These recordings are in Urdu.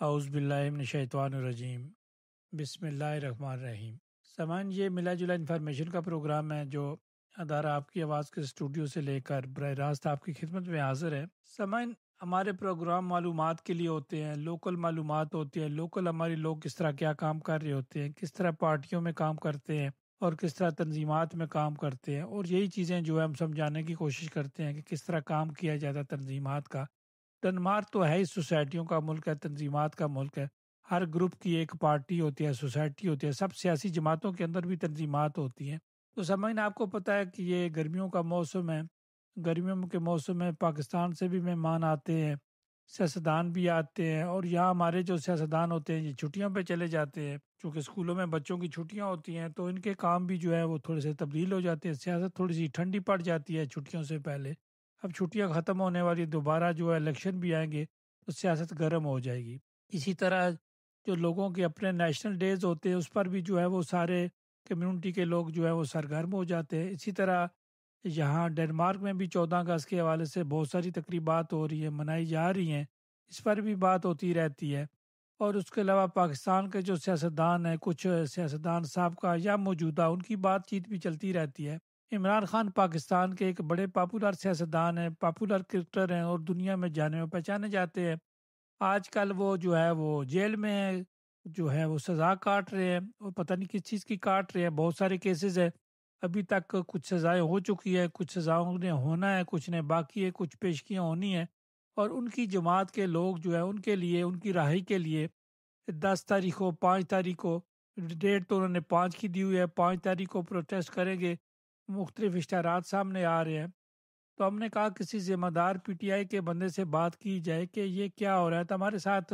اعوذ باللہ من الشیطان الرجیم، بسم اللہ الرحمن الرحیم۔ سامان، یہ ملا جلا انفارمیشن کا پروگرام ہے جو ادارہ آپ کی آواز کے اسٹوڈیو سے لے کر براہ راست آپ کی خدمت میں حاضر ہے۔ سامان، ہمارے پروگرام معلومات کے لیے ہوتے ہیں، لوکل معلومات ہوتی ہیں، لوکل ہمارے لوگ کس طرح کیا کام کر رہے ہوتے ہیں، کس طرح پارٹیوں میں کام کرتے ہیں اور کس طرح تنظیمات میں کام کرتے ہیں، اور یہی چیزیں جو ہے ہم سمجھانے کی کوشش کرتے ہیں کہ کس طرح کام کیا جاتا ہے تنظیمات کا۔ ڈنمارک تو ہے ہی سوسائٹیوں کا ملک ہے، تنظیمات کا ملک ہے۔ ہر گروپ کی ایک پارٹی ہوتی ہے، سوسائٹی ہوتی ہے، سب سیاسی جماعتوں کے اندر بھی تنظیمات ہوتی ہیں۔ تو سامعین، آپ کو پتہ ہے کہ یہ گرمیوں کا موسم ہے، گرمیوں کے موسم میں پاکستان سے بھی مہمان آتے ہیں، سیاستدان بھی آتے ہیں، اور یہاں ہمارے جو سیاستدان ہوتے ہیں یہ چھٹیوں پہ چلے جاتے ہیں، چونکہ اسکولوں میں بچوں کی چھٹیاں ہوتی ہیں تو ان کے کام بھی جو ہے وہ تھوڑے سے تبدیل ہو جاتے ہیں، سیاست تھوڑی سی ٹھنڈی پڑ جاتی ہے چھٹیوں سے پہلے۔ اب چھٹیاں ختم ہونے والی، دوبارہ جو ہے الیکشن بھی آئیں گے تو سیاست گرم ہو جائے گی۔ اسی طرح جو لوگوں کے اپنے نیشنل ڈیز ہوتے ہیں اس پر بھی جو ہے وہ سارے کمیونٹی کے لوگ جو ہے وہ سرگرم ہو جاتے ہیں۔ اسی طرح یہاں ڈنمارک میں بھی 14 اگست کے حوالے سے بہت ساری تقریبات ہو رہی ہیں، منائی جا رہی ہیں، اس پر بھی بات ہوتی رہتی ہے۔ اور اس کے علاوہ پاکستان کے جو سیاستدان ہیں، کچھ سیاستدان سابقہ یا موجودہ، ان کی بات چیت بھی چلتی رہتی ہے۔ عمران خان پاکستان کے ایک بڑے پاپولر سیاستدان ہیں، پاپولر کرکٹر ہیں، اور دنیا میں جانے و پہچانے جاتے ہیں۔ آج کل وہ جو ہے وہ جیل میں ہے، جو ہے وہ سزا کاٹ رہے ہیں، اور پتہ نہیں کس چیز کی کاٹ رہے ہیں۔ بہت سارے کیسز ہیں، ابھی تک کچھ سزائیں ہو چکی ہے، کچھ سزاؤں نے ہونا ہے، کچھ نے باقی ہے، کچھ پیشگیاں ہونی ہیں۔ اور ان کی جماعت کے لوگ جو ہے ان کے لیے، ان کی رہائی کے لیے 10 تاریخ کو، 5 تاریخ کو، ڈیٹ تو انہوں نے 5 کی دی ہوئی ہے، 5 تاریخ کو پروٹیسٹ کریں گے۔ مختلف اشتہارات سامنے آ رہے ہیں۔ تو ہم نے کہا کسی ذمہ دار پی ٹی آئی کے بندے سے بات کی جائے کہ یہ کیا ہو رہا ہے۔ تو ہمارے ساتھ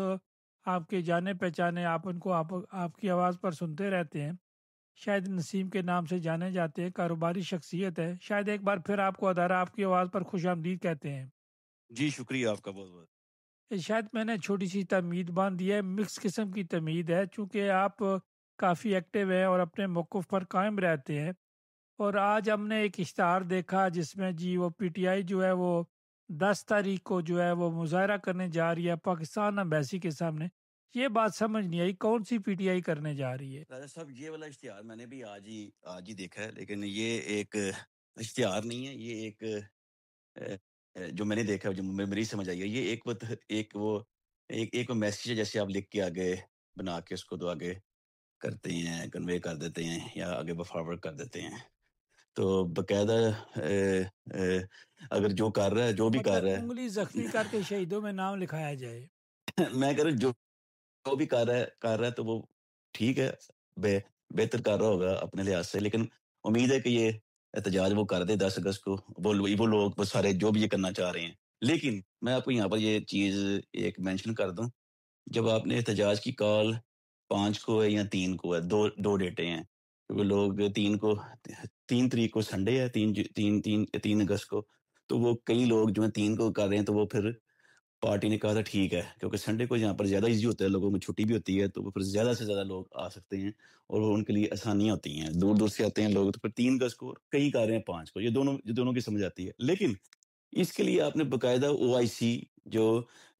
آپ کے جانے پہچانے، آپ ان کو آپ کی آواز پر سنتے رہتے ہیں، شاید نسیم کے نام سے جانے جاتے ہیں، کاروباری شخصیت ہے۔ شاید ایک بار پھر آپ کو ادارہ آپ کی آواز پر خوش آمدید کہتے ہیں۔ جی شکریہ آپ کا بہت بہت۔ شاید میں نے چھوٹی سی تمہید باندھ دی ہے، مکس قسم کی تمہید ہے، چونکہ آپ کافی ایکٹیو ہیں اور اپنے موقف پر قائم رہتے ہیں۔ اور آج ہم نے ایک اشتہار دیکھا جس میں جی وہ پی ٹی آئی جو ہے وہ 10 تاریخ کو جو ہے وہ مظاہرہ کرنے جا رہی ہے پاکستان امبیسی کے سامنے۔ یہ بات سمجھ نہیں آئی، کون سی پی ٹی آئی کرنے جا رہی ہے؟ راجا صاحب، یہ والا اشتہار میں نے بھی آج ہی دیکھا ہے، لیکن یہ ایک اشتہار نہیں ہے، یہ جو میں نے دیکھا، جو میری سمجھ آئی ہے، یہ ایک وہ میسیج ہے، جیسے آپ لکھ کے آگے بنا کے اس کو تو آگے کرتے ہیں، کنوے کر دیتے ہیں یا آگے فارورڈ کر دیتے ہیں۔ تو باقاعدہ اگر جو کر رہا ہے، جو بھی کر مطلب رہا انگلی زخمی کر کے شہیدوں میں نام لکھایا جائے۔ ہے میں کہہ رہا ہوں جو بھی کر رہا ہے تو وہ ٹھیک ہے، بہتر کر رہا ہوگا اپنے لحاظ سے، لیکن امید ہے کہ یہ احتجاج وہ کر دے 10 اگست کو، وہ لوگ وہ سارے جو بھی یہ کرنا چاہ رہے ہیں۔ لیکن میں آپ کو یہاں پر یہ چیز ایک مینشن کر دوں، جب آپ نے احتجاج کی کال 5 کو ہے یا 3 کو ہے، دو ڈیٹیں ہیں، کیونکہ لوگ 3 تاریخ کو سنڈے ہے، 3 اگست کو، تو وہ کئی لوگ جو ہیں 3 کو کر رہے ہیں، تو وہ پھر پارٹی نے کہا تھا ٹھیک ہے، کیونکہ سنڈے کو یہاں پر زیادہ ایزی ہوتا ہے، لوگوں میں چھٹی بھی ہوتی ہے، تو وہ پھر زیادہ سے زیادہ لوگ آ سکتے ہیں اور وہ ان کے لیے آسانیاں ہوتی ہیں، دور دور سے آتے ہیں لوگ، تو پھر 3 اگست کو کئی کر رہے ہیں 5 کو، یہ دونوں کی سمجھ آتی ہے۔ لیکن اس کے لیے آپ نے باقاعدہ OIC جو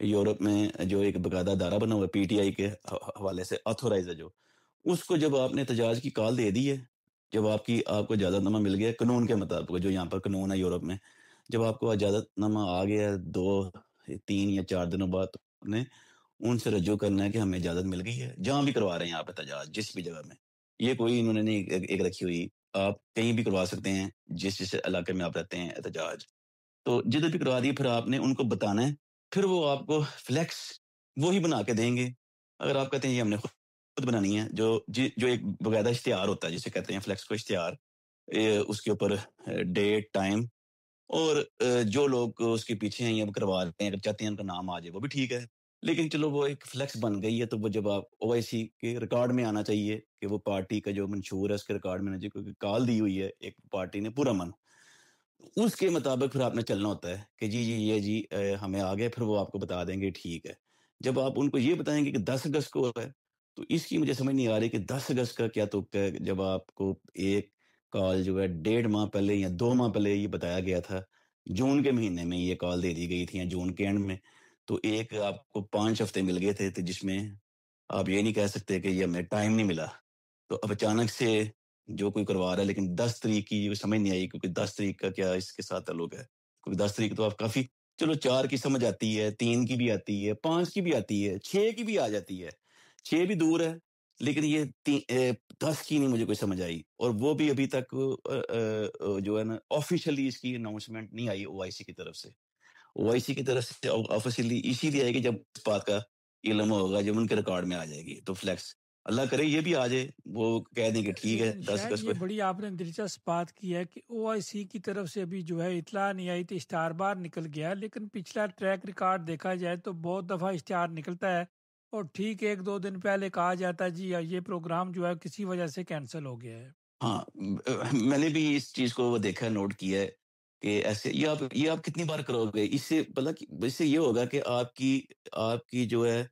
یورپ میں جو ایک باقاعدہ ادارہ بنا ہوا ہے پی ٹی آئی کے حوالے سے آتھورائز ہے، جو اس کو جب آپ نے احتجاج کی کال دے دی ہے، جب آپ کو اجازت نامہ مل گیا قانون کے مطابق، جو یہاں پر قانون ہے یورپ میں، جب آپ کو اجازت نامہ آ گیا 3 یا 4 دنوں بعد، آپ نے ان سے رجوع کرنا ہے کہ ہمیں اجازت مل گئی ہے، جہاں بھی کروا رہے ہیں آپ احتجاج، جس بھی جگہ میں، یہ کوئی انہوں نے نہیں ایک رکھی ہوئی، آپ کہیں بھی کروا سکتے ہیں، جس علاقے میں آپ رہتے ہیں احتجاج، تو جدھر بھی کروا دیے، پھر آپ نے ان کو بتانا ہے، پھر وہ آپ کو فلیکس وہی بنا کے دیں گے۔ اگر آپ کہتے ہیں یہ ہم نے خود بنانی ہے، جو ایک باقاعدہ اشتہار ہوتا ہے جسے کہتے ہیں فلیکس کو اشتہار، اس کے اوپر ڈیٹ، ٹائم، اور جو لوگ اس کے پیچھے ہیں یا کروا رہے ہیں، اگر چاہتے ہیں ان کا نام آ جائے وہ بھی ٹھیک ہے، لیکن چلو وہ ایک فلیکس بن گئی ہے، تو وہ جب آپ OIC کے ریکارڈ میں آنا چاہیے کہ وہ پارٹی کا جو منشور ہے اس کے ریکارڈ میں آنا چاہیے، کیونکہ کال دی ہوئی ہے ایک پارٹی نے پورا من، اس کے مطابق پھر آپ نے چلنا ہوتا ہے کہ جی ہمیں آگے، پھر وہ آپ کو بتا دیں گے ٹھیک ہے۔ جب آپ ان کو یہ بتائیں گے کہ 10 اگست کو ہے، تو اس کی مجھے سمجھ نہیں آ رہی کہ 10 اگست کا کیا تک ہے، جب آپ کو ایک کال جو ہے 1.5 ماہ پہلے یا 2 ماہ پہلے یہ بتایا گیا تھا، جون کے مہینے میں یہ کال دے دی گئی تھی یا جون کے اینڈ میں، تو ایک آپ کو 5 ہفتے مل گئے تھے جس میں آپ یہ نہیں کہہ سکتے کہ یہ ہمیں ٹائم نہیں ملا. تو اب اچانک سے جو کوئی کروا رہا ہے، لیکن 10 تاریخ کی سمجھ نہیں آئی، کیونکہ 10 تاریخ کا کیا اس کے ساتھ تعلق ہے. کیونکہ 10 تاریخ تو آپ کافی، چلو 4 کی سمجھ آتی ہے، 3 کی بھی آتی ہے، 5 کی بھی آتی ہے، 6 کی بھی آ جاتی ہے. 6 بھی دور ہے، لیکن یہ 10 کی نہیں مجھے کوئی سمجھ آئی. اور وہ بھی ابھی تک جو ہے نا آفیشلی اس کی اناؤنسمنٹ نہیں آئی او آئی سی کی طرف سے. او آئی سی کی طرف سے آفیشلی اسی لیے آئے گی جب اس بات کا علم ہوگا، جب ان کے ریکارڈ میں آ جائے گی. تو فلیکس اللہ کرے یہ بھی آ جائے، وہ کہہ دیں کہ ٹھیک ہے لیکن 10 شاید اگست یہ کو. بڑی آپ نے دلچسپ بات کی ہے کہ او آئی سی کی طرف سے ابھی جو ہے اطلاع نہیں آئی، تو اشتہار باہر نکل گیا. لیکن پچھلا ٹریک ریکارڈ دیکھا جائے تو بہت دفعہ اشتہار نکلتا ہے اور ٹھیک 1-2 دن پہلے کہا جاتا ہے جی یہ پروگرام جو ہے کسی وجہ سے کینسل ہو گیا ہے. ہاں، میں نے بھی اس چیز کو دیکھا، نوٹ کیا ہے کہ ایسے یہ آپ کتنی بار کرو گے. اس سے بلا اس سے یہ ہوگا کہ آپ کی جو ہے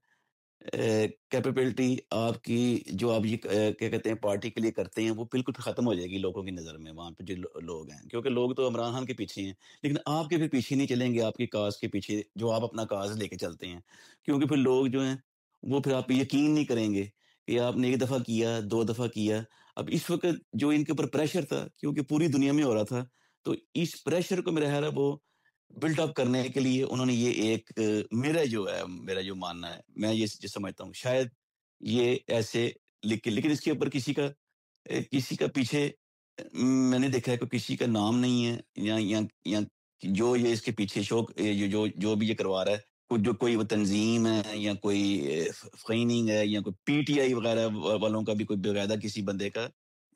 کیپیبلٹی، آپ کی جو آپ یہ کیا کہتے ہیں پارٹی کے لیے کرتے ہیں، وہ بالکل ختم ہو جائے گی لوگوں کی نظر میں. وہاں پہ جو لوگ ہیں، کیونکہ لوگ تو عمران خان کے پیچھے ہیں، لیکن آپ کے بھی پیچھے نہیں چلیں گے، آپ کی کاز کے پیچھے جو آپ اپنا کاز لے کے چلتے ہیں. کیونکہ پھر لوگ جو ہیں وہ پھر آپ پہ یقین نہیں کریں گے کہ آپ نے 1 دفعہ کیا، 2 دفعہ کیا. اب اس وقت جو ان کے اوپر پریشر تھا، کیونکہ پوری دنیا میں ہو رہا تھا، تو اس پریشر کو میرا خیال ہے وہ بلڈ اپ کرنے کے لیے انہوں نے یہ ایک میرا جو ماننا ہے، میں یہ سمجھتا ہوں شاید یہ ایسے لکھ کے، لیکن اس کے اوپر کسی کا پیچھے میں نے دیکھا ہے کہ کسی کا نام نہیں ہے، یا جو یہ اس کے پیچھے جو بھی یہ کروا رہا ہے، کوئی وہ تنظیم ہے یا کوئی فائننگ ہے یا کوئی پی ٹی آئی وغیرہ والوں کا بھی کوئی باقاعدہ کسی بندے کا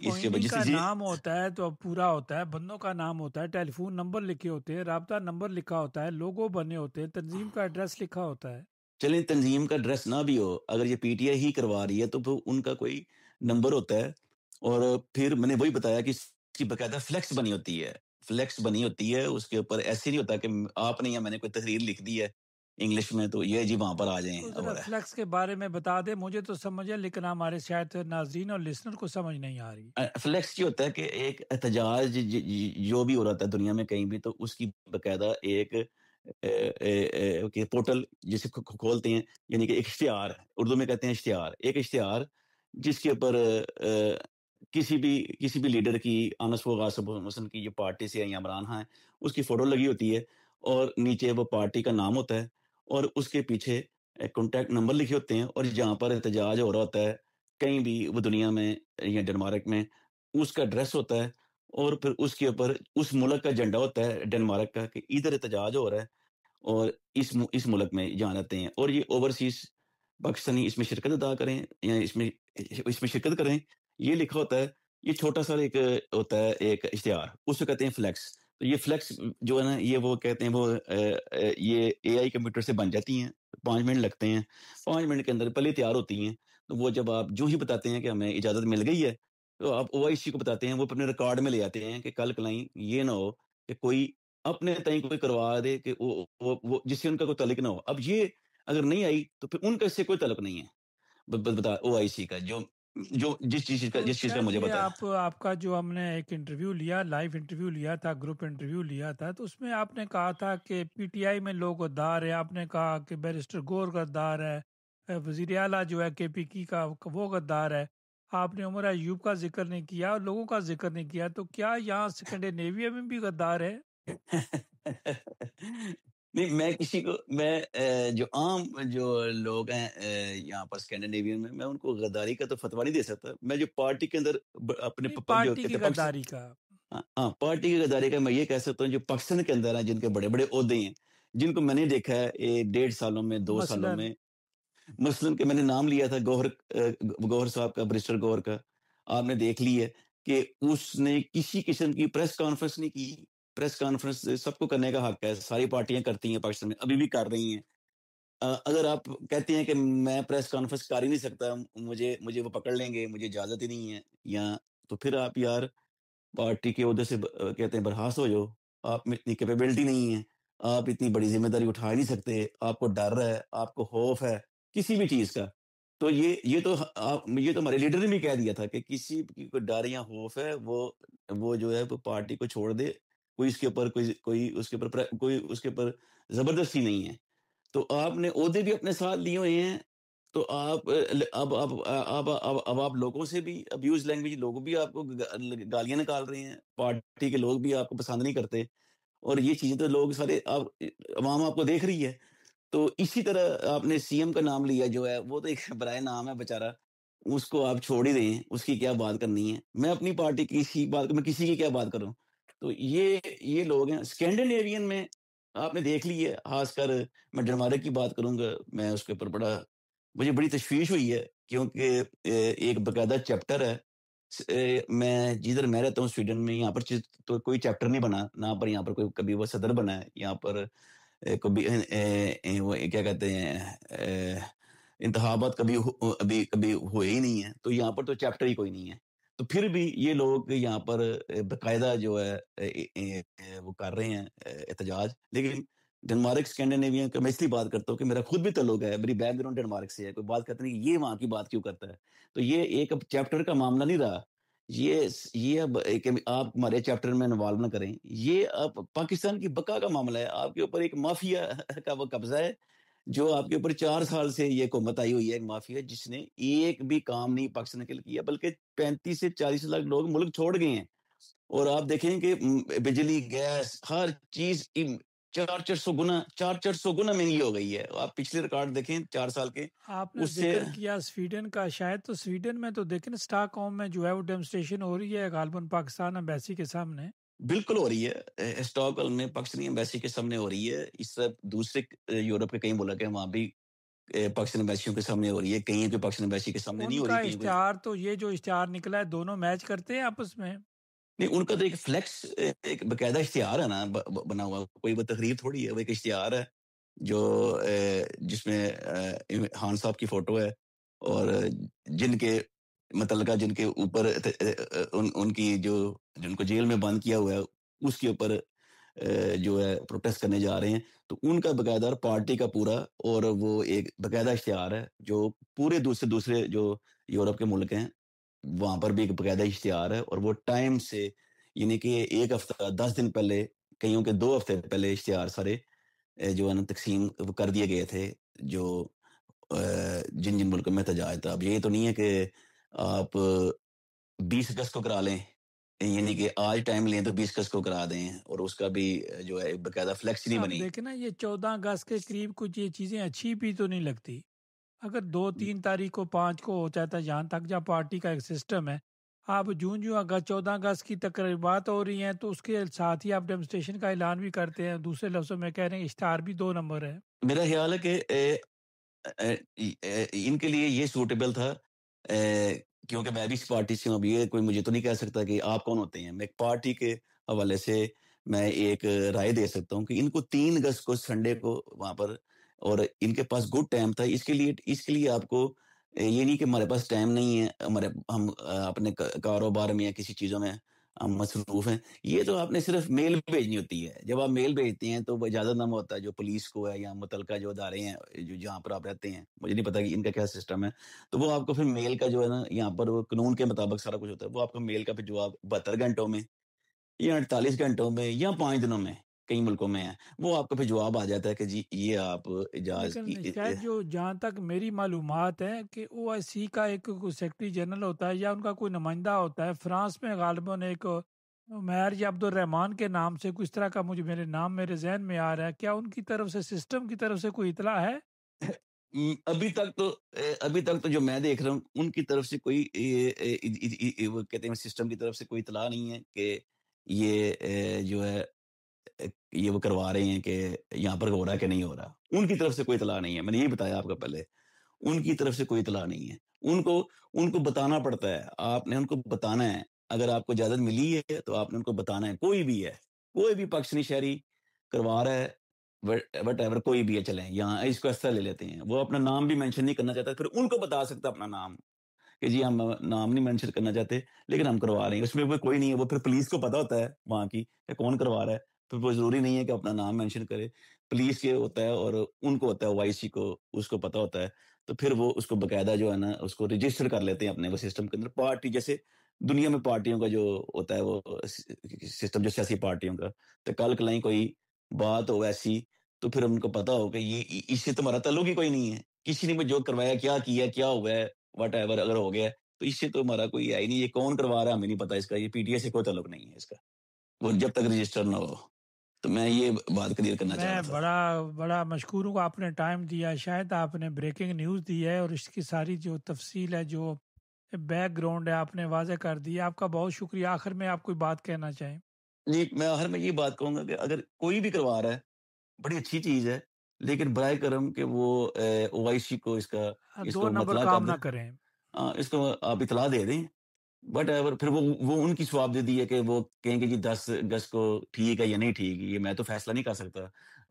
اس کے فوائننگ وجہ سے کا نام ہوتا ہے تو اب پورا ہوتا ہے، بندوں کا نام ہوتا ہے، ٹیلی فون نمبر لکھے ہوتے ہیں، رابطہ نمبر لکھا ہوتا ہے، لوگو بنے ہوتے ہیں، تنظیم کا ایڈریس لکھا ہوتا ہے. چلیں تنظیم کا ڈریس نہ بھی ہو، اگر یہ پی ٹی آئی ہی کروا رہی ہے تو پھر ان کا کوئی نمبر ہوتا ہے. اور پھر میں نے وہی بتایا کہ اس کی باقاعدہ فلیکس بنی ہوتی ہے. اس کے اوپر ایسے نہیں ہوتا کہ آپ نے یا میں نے کوئی تحریر لکھ دی ہے انگلش میں تو یہ جی وہاں پر آ جائیں. تو ذرا فلیکس کے بارے میں بتا دیں، مجھے تو سمجھ ہے لیکن ہمارے شاید ناظرین اور لسنر کو سمجھ نہیں آ رہی. فلیکس یہ ہوتا ہے کہ ایک احتجاج جو بھی ہو رہا ہے دنیا میں کہیں بھی، تو اس کی باقاعدہ ایک پورٹل جسے کھولتے ہیں، یعنی کہ ایک اشتہار، اردو میں کہتے ہیں اشتہار، ایک اشتہار جس کے اوپر کسی بھی لیڈر کی، انس و غاصب حسن کی جو پارٹی سے یا عمران خان ہے، اس کی فوٹو لگی ہوتی ہے اور نیچے وہ پارٹی کا نام ہوتا ہے اور اس کے پیچھے کانٹیکٹ نمبر لکھے ہوتے ہیں. اور جہاں پر احتجاج ہو رہا ہوتا ہے کہیں بھی وہ دنیا میں یا ڈنمارک میں، اس کا ایڈریس ہوتا ہے اور پھر اس کے اوپر اس ملک کا جھنڈا ہوتا ہے ڈنمارک کا کہ ادھر احتجاج ہو رہا ہے اور اس ملک میں جہاں رہتے ہیں. اور یہ اوورسیز پاکستانی اس میں شرکت ادا کریں یا اس میں شرکت کریں، یہ لکھا ہوتا ہے. یہ چھوٹا سا ایک ہوتا ہے ایک اشتہار، اس کو کہتے ہیں فلیکس. تو یہ فلیکس جو ہے نا، یہ وہ کہتے ہیں وہ یہ اے آئی کمپیوٹر سے بن جاتی ہیں، 5 منٹ لگتے ہیں، 5 منٹ کے اندر پہلے تیار ہوتی ہیں. تو وہ جب آپ جو ہی بتاتے ہیں کہ ہمیں اجازت مل گئی ہے، تو آپ او آئی سی کو بتاتے ہیں، وہ اپنے ریکارڈ میں لے جاتے ہیں کہ کل کلائیں یہ نہ ہو کہ کوئی اپنے تئیں کوئی کروا دے کہ وہ جس سے ان کا کوئی تعلق نہ ہو. اب یہ اگر نہیں آئی تو پھر ان کا اس سے کوئی تعلق نہیں ہے، بتا او آئی سی کا جس تو چیز کا شاید مجھے یہ پتا ہے. آپ کا جو ہم نے ایک انٹرویو لیا، لائیو انٹرویو لیا تھا، گروپ انٹرویو لیا تھا، تو اس میں آپ نے کہا تھا کہ پی ٹی آئی میں لوگ غدار ہیں. آپ نے کہا کہ بیرسٹر گور غدار ہے، وزیر اعلیٰ جو ہے کے پی کی کا وہ غدار ہے. آپ نے عمر ایوب کا ذکر نہیں کیا اور لوگوں کا ذکر نہیں کیا. تو کیا یہاں اسکینڈینیویا میں بھی غدار ہے؟ نہیں، میں کسی کو جو عام جو لوگ ہیں یہاں پر اسکینڈینیوین میں ان کو غداری کا تو فتویٰ نہیں دے سکتا. میں جو پارٹی کے اندر اپنے نہیں، جو پارٹی کہتے کی ہیں غداری کا. ہاں پارٹی کی غداری کا میں یہ کہہ سکتا ہوں جو پاکستان کے اندر ہیں، جن کے بڑے بڑے عہدے ہیں، جن کو میں نے دیکھا ہے 1.5 سالوں میں، 2 سالوں مثلاً میں. مثلاً کہ میں نے نام لیا تھا گوہر صاحب کا، برسٹر گوہر کا. آپ نے دیکھ لی ہے کہ اس نے کسی قسم کی پریس کانفرنس نہیں کی. پریس کانفرنس سب کو کرنے کا حق ہے، ساری پارٹیاں کرتی ہیں پاکستان میں، ابھی بھی کر رہی ہیں. اگر آپ کہتے ہیں کہ میں پریس کانفرنس کر ہی نہیں سکتا، مجھے وہ پکڑ لیں گے، مجھے اجازت ہی نہیں ہے، یا تو پھر آپ یار پارٹی کے عہدے سے کہتے ہیں برخاست ہو جاؤ. آپ میں اتنی کیپیبلٹی نہیں ہے، آپ اتنی بڑی ذمہ داری اٹھا نہیں سکتے، آپ کو ڈر ہے، آپ کو خوف ہے کسی بھی چیز کا. تو یہ تو ہمارے لیڈر نے بھی کہہ دیا تھا کہ کسی کی کوئی ڈر یا خوف ہے، وہ جو ہے وہ پارٹی کو چھوڑ دے. کوئی اس کے اوپر زبردستی نہیں ہے. تو آپ نے عہدے بھی اپنے ساتھ لیے ہوئے ہیں، تو آپ اب آپ لوگوں سے بھی ابیوز لینگویج، لوگ بھی آپ کو گالیاں نکال رہے ہیں، پارٹی کے لوگ بھی آپ کو پسند نہیں کرتے، اور یہ چیزیں تو لوگ سارے عوام آپ کو دیکھ رہی ہے۔ تو اسی طرح آپ نے سی ایم کا نام لیا جو ہے، وہ تو ایک برائے نام ہے بیچارہ، اس کو آپ چھوڑ ہی دیں، اس کی کیا بات کرنی ہے۔ میں اپنی پارٹی کی میں کسی کی کیا بات کروں؟ تو یہ لوگ ہیں اسکینڈینیوین میں، آپ نے دیکھ لی ہے، خاص کر میں ڈنمارک کی بات کروں گا، میں اس کے اوپر مجھے بڑی تشویش ہوئی ہے، کیونکہ ایک باقاعدہ چیپٹر ہے، میں جدھر میں رہتا ہوں سویڈن میں، یہاں پر تو کوئی چیپٹر نہیں بنا، نہ پر یہاں پر کوئی کبھی وہ صدر بنا ہے، یہاں پر کبھی وہ کیا کہتے ہیں، انتخابات کبھی ہوئے ہی نہیں ہیں، تو یہاں پر تو چیپٹر ہی کوئی نہیں ہے۔ تو پھر بھی یہ لوگ یہاں پر باقاعدہ جو ہے وہ کر رہے ہیں احتجاج، لیکن ڈنمارک اسکینڈینیوین کا میں اس لیے بات کرتا ہوں کہ میرا خود بھی تعلق ہے، میری بیک گراؤنڈ ڈنمارک سے ہے، کوئی بات کرتے نہیں کہ یہ وہاں کی بات کیوں کرتا ہے۔ تو یہ ایک اب چیپٹر کا معاملہ نہیں رہا، یہ اب کہ آپ ہمارے چیپٹر میں انوالو نہ کریں، یہ اب پاکستان کی بقا کا معاملہ ہے، آپ کے اوپر ایک مافیا کا وہ قبضہ ہے، جو آپ کے اوپر 4 سال سے یہ حکومت آئی ہوئی ہے، ایک مافیا جس نے ایک بھی کام نہیں پاکستان کے لیے کیا، بلکہ 35 سے 40 لاکھ لوگ ملک چھوڑ گئے ہیں، اور آپ دیکھیں کہ بجلی، گیس، ہر چیز 400 گنا مہنگی ہو گئی ہے۔ آپ پچھلے ریکارڈ دیکھیں 4 سال کے، آپ نے اس سے ذکر کیا سویڈن کا، شاید تو سویڈن میں تو دیکھیں اسٹاک ہوم میں جو ہے وہ ڈیمونسٹریشن ہو رہی ہے غالباً پاکستان ایمبیسی کے سامنے۔ بالکل ہو رہی ہے، اسٹاک ہوم میں پاکستانی ایمبیسی کے سامنے ہو رہی ہے، اس طرح دوسرے یورپ کے کئی ملک ہیں، وہاں بھی پاکستانی ایمبیسیوں کے سامنے ہو رہی ہے، کہیں کہ پاکستانی ایمبیسی کے سامنے نہیں ان ہو کا رہی، کہیں اشتہار تو یہ جو اشتہار نکلا ہے دونوں میچ کرتے ہیں آپس میں؟ نہیں، ان کا تو ایک فلیکس، ایک باقاعدہ اشتہار ہے نا بنا ہوا، کوئی وہ تقریر تھوڑی ہے، وہ ایک اشتہار ہے جو جس میں خان صاحب کی فوٹو ہے، اور جن کے اوپر ان کی جن کو جیل میں بند کیا ہوا ہے، اس کے اوپر جو ہے پروٹیسٹ کرنے جا رہے ہیں، تو ان کا باقاعدہ پارٹی کا پورا، اور وہ ایک باقاعدہ اشتہار ہے جو پورے دوسرے جو یورپ کے ملک ہیں وہاں پر بھی ایک باقاعدہ اشتہار ہے، اور وہ ٹائم سے، یعنی کہ 1 ہفتہ 10 دن پہلے، کئیوں کے 2 ہفتے پہلے اشتہار سارے جو ہے نا تقسیم کر دیے گئے تھے، جو جن ملکوں میں احتجاج تھا۔ اب یہ تو نہیں ہے کہ آپ 20 اگست کو کرا لیں، یعنی کہ آج ٹائم لیں تو 20 اگست کو کرا دیں، اور اس کا بھی جو ہے باقاعدہ فلیکس نہیں اب بنی۔ دیکھیں نا، یہ 14 اگست کے قریب کچھ یہ چیزیں اچھی بھی تو نہیں لگتی، اگر 2-3 تاریخ کو 5 کو ہو جاتا ہے، جہاں تک جب پارٹی کا ایک سسٹم ہے، آپ جون 14 اگست کی تقریبات ہو رہی ہیں تو اس کے ساتھ ہی آپ ڈیمونسٹریشن کا اعلان بھی کرتے ہیں، دوسرے لفظوں میں کہہ رہے ہیں اشتہار بھی 2 نمبر ہے۔ میرا خیال ہے کہ ان کے لیے یہ سوٹیبل تھا، کیونکہ میں بھی اس پارٹی سے ہوں، اب یہ کوئی مجھے تو نہیں کہہ سکتا کہ آپ کون ہوتے ہیں، میں ایک پارٹی کے حوالے سے میں ایک رائے دے سکتا ہوں کہ ان کو 3 اگست کو سنڈے کو وہاں پر، اور ان کے پاس گڈ ٹائم تھا، اس کے لیے آپ کو یہ نہیں کہ ہمارے پاس ٹائم نہیں ہے، ہم اپنے کاروبار میں یا کسی چیزوں میں ہم مصروف ہیں، یہ تو آپ نے صرف میل بھیجنی ہوتی ہے، جب آپ میل بھیجتے ہیں تو وہ اجازت نامہ ہوتا ہے جو پولیس کو ہے یا متعلقہ جو ادارے ہیں جہاں پر آپ رہتے ہیں، مجھے نہیں پتا کہ ان کا کیا سسٹم ہے، تو وہ آپ کو پھر میل کا جو ہے نا، یہاں پر وہ قانون کے مطابق سارا کچھ ہوتا ہے، وہ آپ کو میل کا پھر جواب 72 گھنٹوں میں یا 48 گھنٹوں میں یا 5 دنوں میں، کئی ملکوں میں ہے، وہ آپ کو پھر جواب آ جاتا ہے کہ جی یہ آپ اجازت لیکن کی۔ شاید جو جہاں تک میری معلومات ہے کہ او آئی سی کا ایک سیکرٹری جنرل ہوتا ہے یا ان کا کوئی نمائندہ ہوتا ہے فرانس میں، غالباً ایک عمیر یا عبد الرحمان کے نام سے کچھ طرح کا، مجھے میرے ذہن میں آ رہا ہے، کیا ان کی طرف سے سسٹم کی طرف سے کوئی اطلاع ہے؟ ابھی تک تو جو میں دیکھ رہا ہوں ان کی طرف سے کوئی وہ کہتے ہیں سسٹم کی طرف سے کوئی اطلاع نہیں ہے کہ یہ جو ہے یہ وہ کروا رہے ہیں کہ یہاں پر ہو رہا ہے کہ نہیں ہو رہا، ان کی طرف سے کوئی اطلاع نہیں ہے، میں نے یہی بتایا آپ کو پہلے، ان کی طرف سے کوئی اطلاع نہیں ہے، ان کو بتانا پڑتا ہے، آپ نے ان کو بتانا ہے، اگر آپ کو اجازت ملی ہے تو آپ نے ان کو بتانا ہے، کوئی بھی پاکستانی شہری کروا رہا ہے، وٹ ایور، کوئی بھی ہے، چلیں یہاں اس کو اس طرح لے لیتے ہیں، وہ اپنا نام بھی مینشن نہیں کرنا چاہتا، پھر ان کو بتا سکتا اپنا نام کہ جی ہم نام نہیں مینشن کرنا چاہتے لیکن ہم کروا رہے ہیں، اس میں وہ کوئی نہیں ہے، وہ پھر پولیس کو پتا ہوتا ہے وہاں کی کہ کون کروا رہا ہے، پھر وہ ضروری نہیں ہے کہ اپنا نام مینشن کرے، پولیس کے ہوتا ہے اور ان کو ہوتا ہے، وائی سی کو، اس کو پتا ہوتا ہے، تو پھر وہ اس کو باقاعدہ جو ہے نا اس کو رجسٹر کر لیتے ہیں اپنے وہ سسٹم کے اندر، پارٹی جیسے دنیا میں پارٹیوں کا جو ہوتا ہے وہ سسٹم جو سیاسی پارٹیوں کا، تو کل کہیں کوئی بات ہو ایسی تو پھر ان کو پتا ہو کہ یہ اس سے تمہارا تعلق ہی کوئی نہیں ہے، کسی نے جو کروایا کیا کیا کیا ہوا ہے واٹ ایور اگر ہو گیا تو اس سے تو ہمارا کوئی ہے ہی نہیں، یہ کون کروا رہا ہے ہمیں نہیں پتا، اس کا یہ پی ٹی آئی سے کوئی تعلق نہیں ہے اس کا، وہ جب تک رجسٹر نہ ہو۔ تو میں یہ بات کلیئر کرنا چاہ میں رہا تھا۔ بڑا مشکور ہوں، آپ نے ٹائم دیا، شاید آپ نے بریکنگ نیوز دی ہے اور اس کی ساری جو تفصیل ہے، جو بیک گراؤنڈ ہے، آپ نے واضح کر دیا، آپ کا بہت شکریہ۔ آخر میں آپ کوئی بات کہنا چاہیں؟ جی میں آخر میں یہ بات کہوں گا کہ اگر کوئی بھی کروا رہا ہے بڑی اچھی چیز ہے، لیکن برائے کرم کہ وہ او آئی سی کو اس دو کو نمبر مطلع کر کام دیں، نہ کریں۔ اس کو آپ اطلاع دے دیں، بٹ ایور پھر وہ ان کی ثوابدیدی ہے کہ وہ کہیں گے جی 10 اگست کو ٹھیک ہے یا نہیں ٹھیک، یہ میں تو فیصلہ نہیں کر سکتا،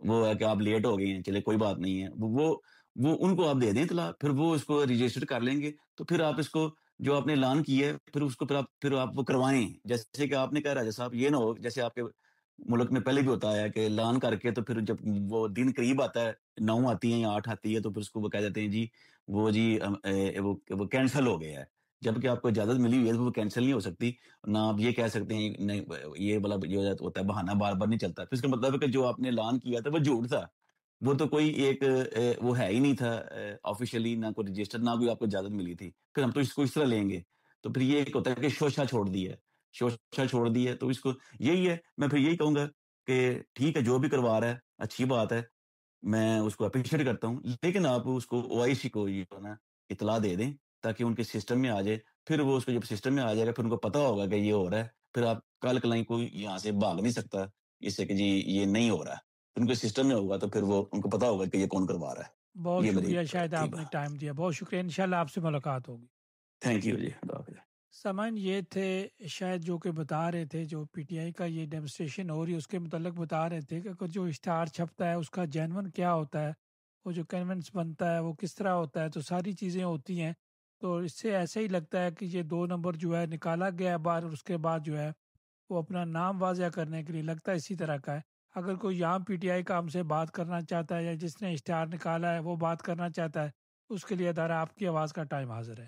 وہ ہے کہ آپ لیٹ ہو گئے ہیں، چلے کوئی بات نہیں ہے، وہ ان کو آپ دے دیں اطلاع، پھر وہ اس کو رجسٹر کر لیں گے، تو پھر آپ اس کو جو آپ نے اعلان کیا ہے پھر اس کو پھر آپ وہ کروائیں، جیسے کہ آپ نے کہا راجہ صاحب، یہ نہ ہو جیسے آپ کے ملک میں پہلے بھی ہوتا ہے کہ اعلان کر کے تو پھر جب وہ دن قریب آتا ہے، 9 آتی ہیں یا 8 آتی ہے، تو پھر اس کو وہ کہہ دیتے ہیں جی وہ کینسل ہو گیا ہے، جبکہ آپ کو اجازت ملی ہوئی ہے تو وہ کینسل نہیں ہو سکتی، نہ آپ یہ کہہ سکتے ہیں نہیں، یہ والا جو ہوتا ہے بہانہ بار بار نہیں چلتا، پھر اس کا مطلب ہے کہ جو آپ نے اعلان کیا تھا وہ جھوٹ تھا، وہ تو کوئی ایک وہ ہے ہی نہیں تھا آفیشیلی، نہ کوئی رجسٹر، نہ کوئی آپ کو اجازت ملی تھی، پھر ہم تو اس کو اس طرح لیں گے، تو پھر یہ ایک ہوتا ہے کہ شوشہ چھوڑ دی ہے، شوشہ چھوڑ دی ہے، تو اس کو یہی ہے، میں پھر یہی کہوں گا کہ ٹھیک ہے جو بھی کروا رہا ہے اچھی بات ہے، میں اس کو اپریشیٹ کرتا ہوں، لیکن آپ اس کو او آئی سی کو یہ نا اطلاع دے دیں تاکہ ان کے سسٹم میں آ جائے، پھر وہ اس کو جب سسٹم میں آ جائے گا پھر ان کو پتا ہوگا کہ یہ ہو رہا ہے، پھر آپ کل کلائیں کوئی یہاں سے بھاگ نہیں سکتا اس سے کہ جی یہ نہیں ہو رہا ہے، ان کے سسٹم میں ہوگا تو پھر وہ ان کو پتا ہوگا کہ یہ کون کروا رہا ہے۔ بہت یہ میری شکریہ، شاید تھی آپ نے بات۔ ٹائم دیا، بہت شکریہ، انشاءاللہ آپ سے ملاقات ہوگی۔ تھینک یو جی، خدا حافظ۔ سامعین، یہ تھے شاید جو کہ بتا رہے تھے، جو پی ٹی آئی کا یہ ڈیمونسٹریشن ہو رہی ہے اس کے متعلق بتا رہے تھے کہ جو اشتہار چھپتا ہے اس کا جینون کیا ہوتا ہے، وہ جو کنونس بنتا ہے وہ کس طرح ہوتا ہے، تو ساری چیزیں ہوتی ہیں، تو اس سے ایسے ہی لگتا ہے کہ یہ 2 نمبر جو ہے نکالا گیا ہے باہر، اور اس کے بعد جو ہے وہ اپنا نام واضح کرنے کے لیے لگتا ہے اسی طرح کا ہے۔ اگر کوئی یہاں پی ٹی آئی کا ہم سے بات کرنا چاہتا ہے یا جس نے اشتہار نکالا ہے وہ بات کرنا چاہتا ہے، اس کے لیے ادارہ آپ کی آواز کا ٹائم حاضر ہے۔